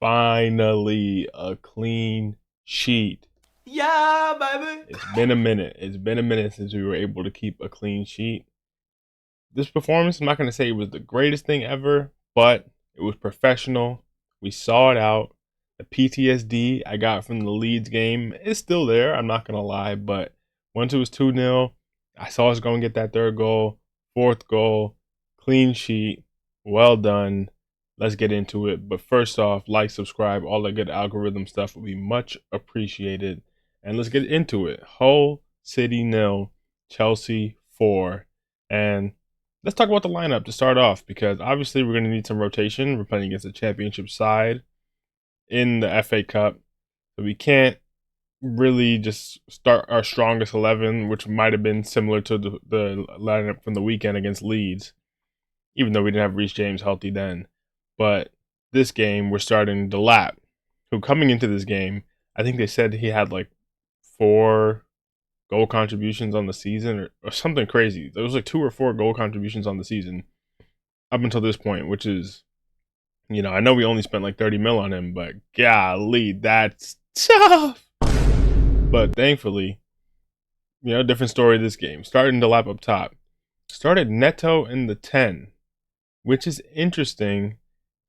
Finally, a clean sheet. Yeah, baby. It's been a minute. It's been a minute since we were able to keep a clean sheet. This performance, I'm not going to say it was the greatest thing ever, but it was professional. We saw it out. The PTSD I got from the Leeds game is still there. I'm not going to lie, but once it was 2-0, I saw us go and get that third goal, fourth goal, clean sheet. Well done. Let's get into it. But first off, like, subscribe, all that good algorithm stuff would be much appreciated. And let's get into it. Hull City 0, Chelsea 4. And let's talk about the lineup to start off, because obviously we're going to need some rotation. We're playing against a championship side in the FA Cup. So we can't really just start our strongest 11, which might have been similar to the lineup from the weekend against Leeds, even though we didn't have Reece James healthy then. But this game, we're starting DELAP, who coming into this game, I think they said he had like 4 goal contributions on the season or something crazy. There was like 2 or 4 goal contributions on the season up until this point, which is, I know we only spent like 30 mil on him, but golly, that's tough. But thankfully, different story this game. Starting to lap up top. Started Neto in the 10, which is interesting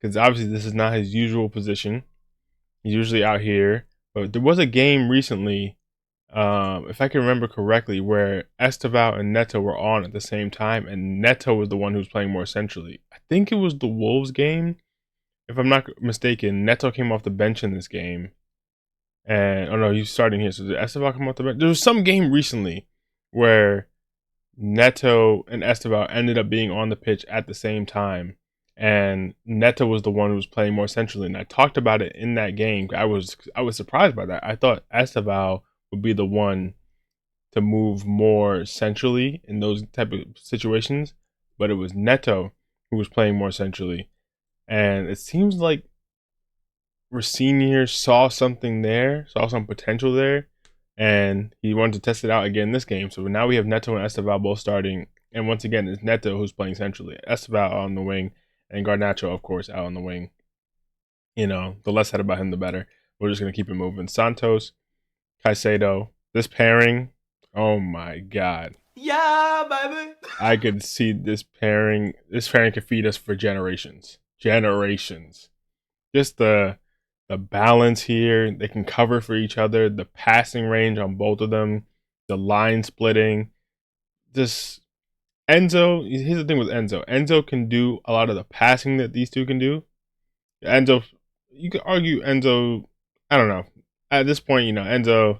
because obviously this is not his usual position. He's usually out here. But there was a game recently, if I can remember correctly, where Estevao and Neto were on at the same time, and Neto was the one who was playing more centrally. I think it was the Wolves game, if I'm not mistaken. Neto came off the bench in this game, and oh no, he's starting here. So did Estevao come off the bench? There was some game recently where Neto and Estevao ended up being on the pitch at the same time, and Neto was the one who was playing more centrally. And I talked about it in that game. I was surprised by that. I thought Estevao would be the one to move more centrally in those type of situations, but it was Neto who was playing more centrally. And it seems like Ronsenior saw something there, saw some potential there, and he wanted to test it out again this game. So now we have Neto and Estevao both starting, and once again it's Neto who's playing centrally, Estevao out on the wing, and Garnacho, of course, out on the wing. The less said about him, the better. We're just gonna keep it moving. Santos, Caicedo, this pairing, oh my god. Yeah, baby. I could see this pairing. This pairing could feed us for generations. Generations. Just the balance here. They can cover for each other. The passing range on both of them. The line splitting. Just Enzo. Here's the thing with Enzo. Enzo can do a lot of the passing that these two can do. Enzo, you could argue Enzo. I don't know. At this point, Enzo.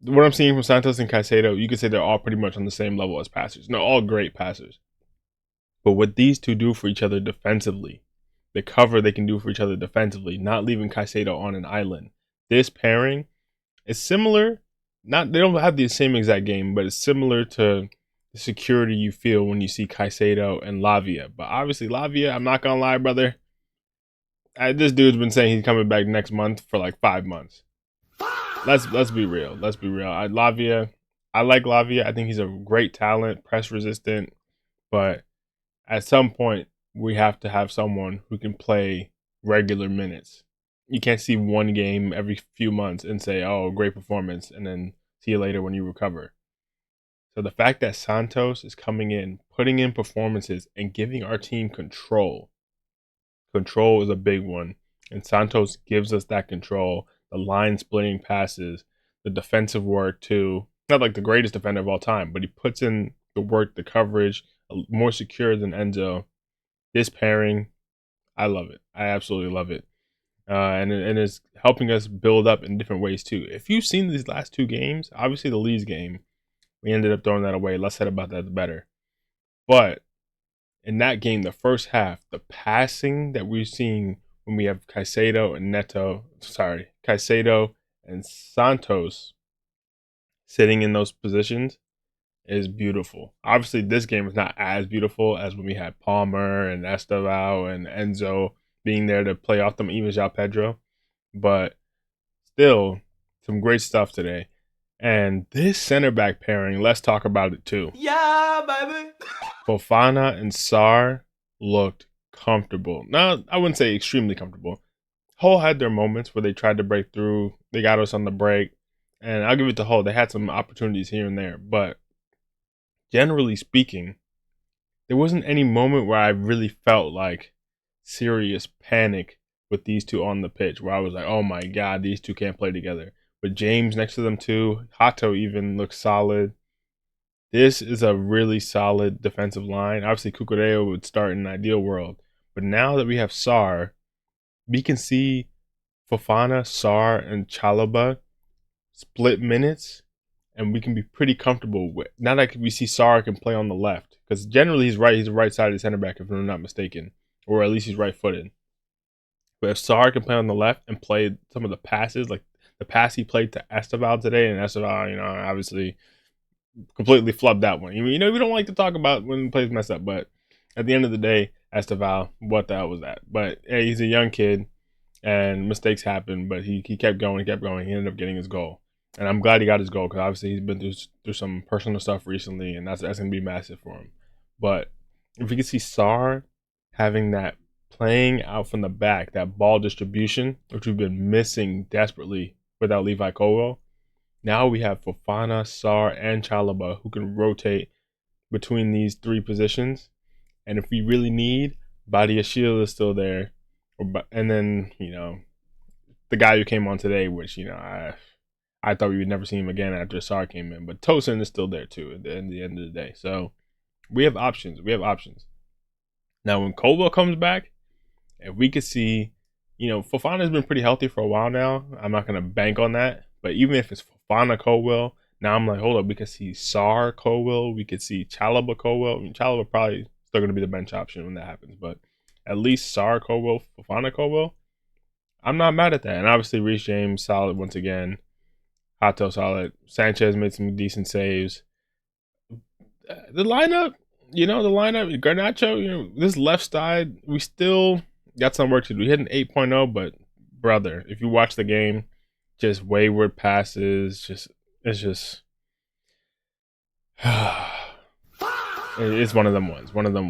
What I'm seeing from Santos and Caicedo, you could say they're all pretty much on the same level as passers. No, all great passers. But what these two do for each other defensively, the cover they can do for each other defensively, not leaving Caicedo on an island. This pairing is similar. Not They don't have the same exact game, but it's similar to the security you feel when you see Caicedo and Lavia. But obviously, Lavia, I'm not gonna lie, brother. This dude's been saying he's coming back next month for like 5 months. Let's be real. Let's be real. I like Lavia. I think he's a great talent, press resistant, but at some point we have to have someone who can play regular minutes. You can't see one game every few months and say, "Oh, great performance," and then see you later when you recover. So the fact that Santos is coming in, putting in performances, and giving our team control. Control is a big one, and Santos gives us that control. The line splitting passes, the defensive work too. Not like the greatest defender of all time, but he puts in the work, the coverage, more secure than Enzo. This pairing, I love it. I absolutely love it. And it's helping us build up in different ways too. If you've seen these last 2 games, obviously the Leeds game, we ended up throwing that away. Less said about that, the better. But in that game, the first half, the passing that we're seeing when we have Caicedo and Santos sitting in those positions is beautiful. Obviously, this game is not as beautiful as when we had Palmer and Estevao and Enzo being there to play off them, even João Pedro. But still, some great stuff today. And this center back pairing, let's talk about it too. Yeah, baby. Fofana and Sarr looked comfortable. Now, I wouldn't say extremely comfortable. Hull had their moments where they tried to break through. They got us on the break. And I'll give it to Hull. They had some opportunities here and there. But generally speaking, there wasn't any moment where I really felt like serious panic with these two on the pitch where I was like, oh my God, these two can't play together. But James next to them too. Hato even looks solid. This is a really solid defensive line. Obviously, Kukureo would start in an ideal world. But now that we have Sarr, we can see Fofana, Sarr, and Chalobah split minutes, and we can be pretty comfortable with. Now that we see Sarr can play on the left, because generally he's right. He's a right-sided center back, if I'm not mistaken, or at least he's right-footed. But if Sarr can play on the left and play some of the passes, like the pass he played to Estevao today, and Estevao, obviously completely flubbed that one. We don't like to talk about when plays mess up, but at the end of the day, Estevao, what the hell was that? But hey, he's a young kid, and mistakes happen. But he kept going, He ended up getting his goal, and I'm glad he got his goal because obviously he's been through some personal stuff recently, and that's gonna be massive for him. But if we could see Sarr having that playing out from the back, that ball distribution, which we've been missing desperately without Levi Colwell. Now we have Fofana, Sarr, and Chalobah who can rotate between these three positions. And if we really need, Badiashile is still there. And then, the guy who came on today, which, I thought we would never see him again after Sarr came in. But Tosin is still there, too, at the end of the day. So we have options. Now, when Colwell comes back, if we could see, Fofana's been pretty healthy for a while now. I'm not going to bank on that. But even if it's Fofana Colwell, now I'm like, hold up, we could see Sarr Colwell, we could see Chalobah Colwell. I mean, Chalobah probably still going to be the bench option when that happens, but at least Sarr Colwell, Fofana Colwell, I'm not mad at that. And obviously, Reece James solid once again, Hato solid, Sanchez made some decent saves. The lineup, Garnacho, this left side, we still got some work to do. We hit an 8.0, but brother, if you watch the game, just wayward passes, it's just it's one of them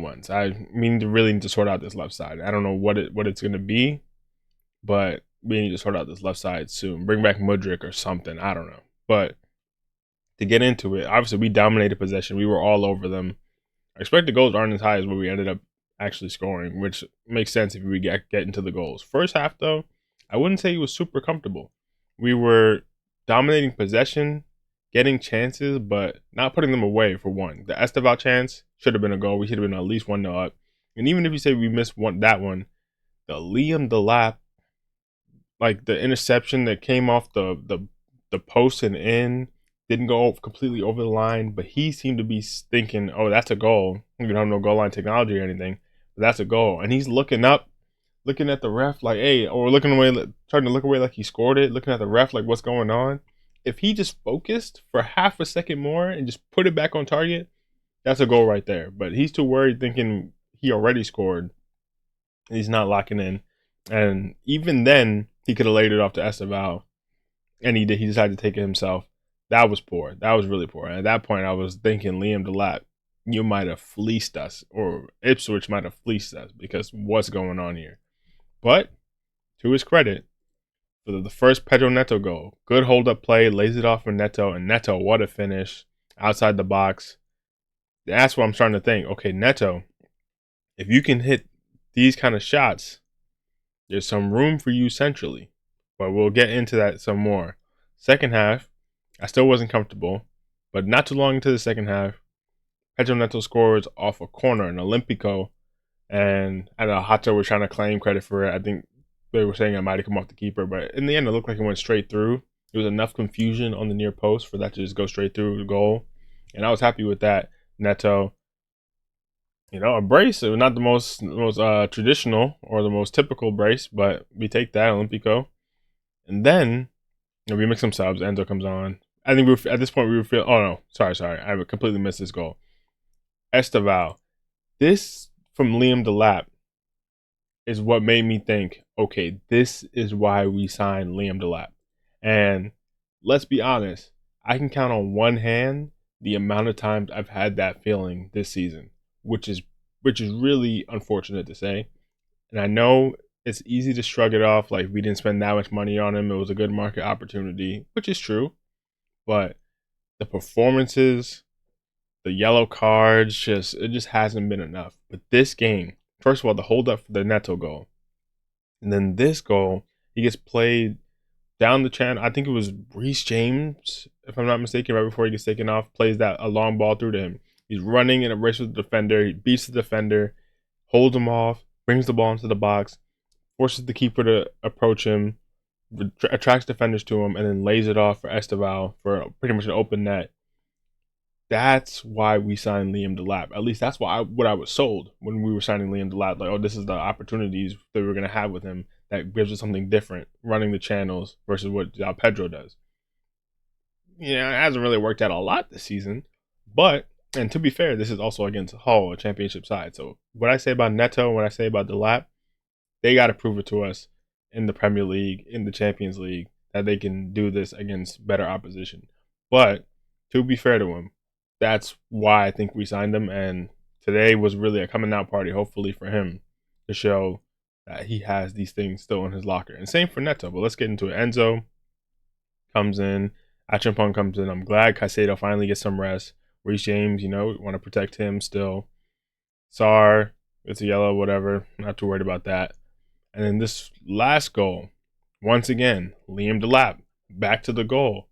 ones. I mean, to really need to sort out this left side. I don't know what it's gonna be, but we need to sort out this left side soon. Bring back Mudryk or something. I don't know. But to get into it, obviously we dominated possession. We were all over them. Our expected goals aren't as high as what we ended up actually scoring, which makes sense if we get into the goals. First half though, I wouldn't say he was super comfortable. We were dominating possession, getting chances, but not putting them away for one. The Estevao chance should have been a goal. We should have been at least 1-0 up. And even if you say we missed that one, the Liam DELAP, like the interception that came off the post and in, didn't go completely over the line, but he seemed to be thinking, oh, that's a goal. We don't have no goal line technology or anything, but that's a goal. And he's looking up, looking at the ref like, hey, or looking away, trying to look away like he scored it, looking at the ref like, what's going on? If he just focused for half a second more and just put it back on target, that's a goal right there. But he's too worried thinking he already scored. He's not locking in. And even then, he could have laid it off to Estevao, and he did. He decided to take it himself. That was poor. That was really poor. And at that point, I was thinking, Liam DELAP, you might have fleeced us, or Ipswich might have fleeced us, because what's going on here? But to his credit, for the first Pedro Neto goal, good hold-up play, lays it off for Neto, and Neto, what a finish, outside the box. That's what I'm starting to think. Okay, Neto, if you can hit these kind of shots, there's some room for you centrally. But we'll get into that some more. Second half, I still wasn't comfortable, but not too long into the second half, Pedro Neto scores off a corner, an Olympico, and I know Hato was trying to claim credit for it. I think they were saying it might have come off the keeper, but in the end, it looked like it went straight through. There was enough confusion on the near post for that to just go straight through the goal, and I was happy with that. Neto, a brace. It was not the most traditional or the most typical brace, but we take that, Olympico. And then we mix some subs. Endo comes on. I think at this point we were feeling. Oh no, sorry. I completely missed this goal. Estevao. This from Liam DELAP is what made me think, okay, this is why we signed Liam DELAP. And let's be honest, I can count on one hand the amount of times I've had that feeling this season, which is really unfortunate to say. And I know it's easy to shrug it off like we didn't spend that much money on him. It was a good market opportunity, which is true. But the performances, the yellow cards, it just hasn't been enough. But this game, first of all, the hold up for the Neto goal, and then this goal, he gets played down the channel. I think it was Reece James, if I'm not mistaken, right before he gets taken off, plays that a long ball through to him. He's running in a race with the defender. He beats the defender, holds him off, brings the ball into the box, forces the keeper to approach him, attracts defenders to him, and then lays it off for Estevao for pretty much an open net. That's why we signed Liam DELAP. At least that's what I was sold when we were signing Liam DELAP. Like, oh, this is the opportunities that we were going to have with him that gives us something different, running the channels versus what Pedro does. Yeah, it hasn't really worked out a lot this season. But, and to be fair, this is also against Hull, a championship side. So what I say about Neto and what I say about DELAP, they got to prove it to us in the Premier League, in the Champions League, that they can do this against better opposition. But to be fair to him, that's why I think we signed him. And today was really a coming out party, hopefully for him, to show that he has these things still in his locker. And same for Neto. But let's get into it. Enzo comes in. Achampong comes in. I'm glad Caicedo finally gets some rest. Reece James, we want to protect him still. Sarr, it's a yellow, whatever. Not too worried about that. And then this last goal, once again, Liam DELAP, back to the goal.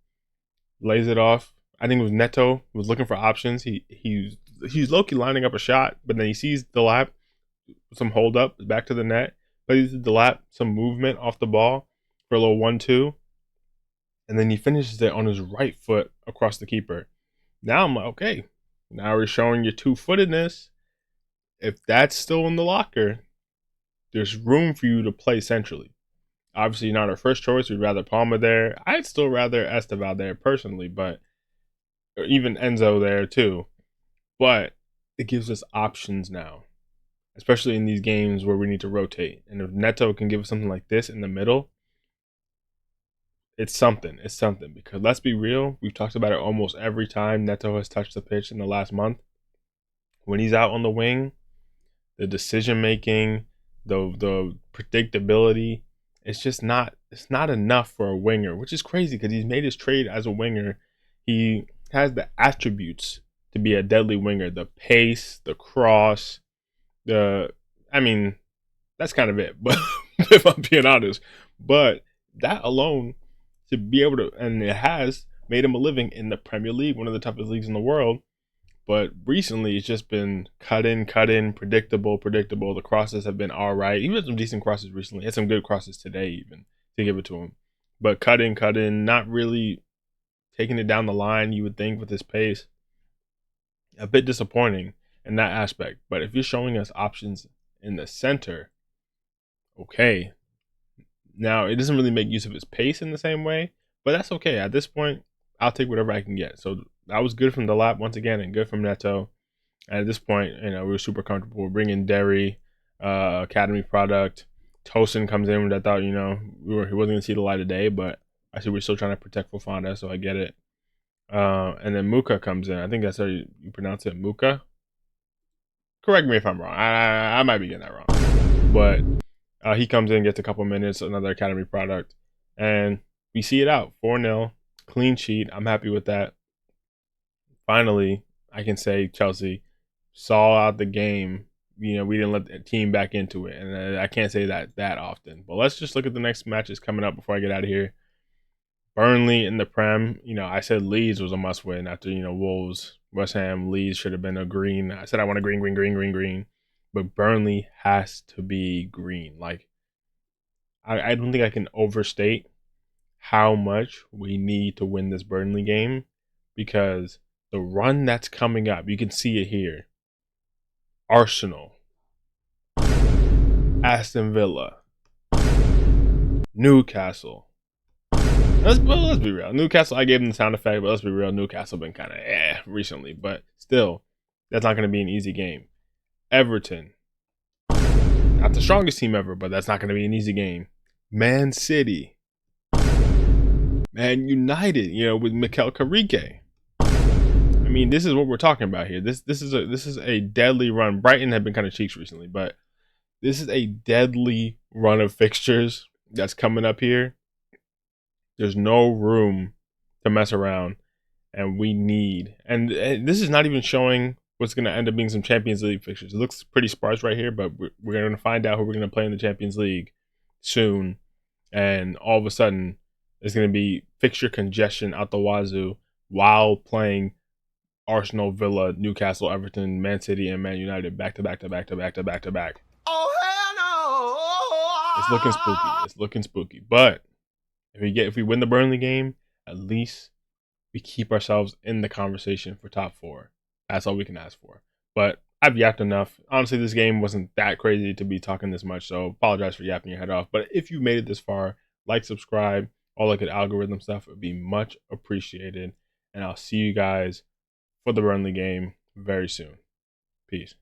Lays it off. I think it was Neto, was looking for options. He's low-key lining up a shot, but then he sees DELAP, some hold up, back to the net. Plays DELAP, some movement off the ball for a little 1-2. And then he finishes it on his right foot across the keeper. Now I'm like, okay, now we're showing your two-footedness. If that's still in the locker, there's room for you to play centrally. Obviously, not our first choice. We'd rather Palma there. I'd still rather Estevao there personally, but or even Enzo there too. But it gives us options now, especially in these games where we need to rotate. And if Neto can give us something like this in the middle, it's something. It's something. Because let's be real, we've talked about it almost every time Neto has touched the pitch in the last month. When he's out on the wing, the decision making, the predictability, it's not enough for a winger, which is crazy because he's made his trade as a winger. He has the attributes to be a deadly winger. The pace, the cross, that's kind of it. But if I'm being honest, but that alone to be able to, and it has made him a living in the Premier League, one of the toughest leagues in the world. But recently, it's just been cut in, predictable. The crosses have been all right. He had some decent crosses recently. He had some good crosses today, even, to give it to him. But cut in, not really taking it down the line, you would think, with his pace. A bit disappointing in that aspect. But if you're showing us options in the center, okay. Now, it doesn't really make use of his pace in the same way, but that's okay. At this point, I'll take whatever I can get. So that was good from DELAP once again, and good from Neto. And at this point, we were super comfortable. We're bringing Derry, Academy product. Tosin comes in, which I thought, he wasn't going to see the light of day, but I see we're still trying to protect Fofana, so I get it. And then Muka comes in. I think that's how you pronounce it, Muka. Correct me if I'm wrong. I might be getting that wrong. But he comes in, gets a couple minutes, another Academy product, and we see it out. 4-0, clean sheet. I'm happy with that. Finally, I can say Chelsea saw out the game. We didn't let the team back into it, and I can't say that often. But let's just look at the next matches coming up before I get out of here. Burnley in the Prem. I said Leeds was a must-win after, Wolves, West Ham, Leeds should have been a green. I said I want a green. But Burnley has to be green. Like, I don't think I can overstate how much we need to win this Burnley game, because the run that's coming up, you can see it here. Arsenal, Aston Villa, Newcastle. Let's be real. Newcastle, I gave them the sound effect, but let's be real. Newcastle been kind of recently, but still, that's not going to be an easy game. Everton, not the strongest team ever, but that's not going to be an easy game. Man City, Man United, with Mikel Carrique. This is what we're talking about here. This is a deadly run. Brighton have been kind of cheeks recently, but this is a deadly run of fixtures that's coming up here, there's no room to mess around, and we need. And this is not even showing what's going to end up being some Champions League fixtures. It looks pretty sparse right here, but we're going to find out who we're going to play in the Champions League soon. And all of a sudden, there's going to be fixture congestion out the wazoo while playing Arsenal, Villa, Newcastle, Everton, Man City, and Man United back to back to back to back to back to back. Oh hell no! It's looking spooky. It's looking spooky. But if we win the Burnley game, at least we keep ourselves in the conversation for top 4. That's all we can ask for. But I've yapped enough. Honestly, this game wasn't that crazy to be talking this much, so apologize for yapping your head off. But if you made it this far, like, subscribe, all that good algorithm stuff would be much appreciated. And I'll see you guys for the Burnley game very soon. Peace.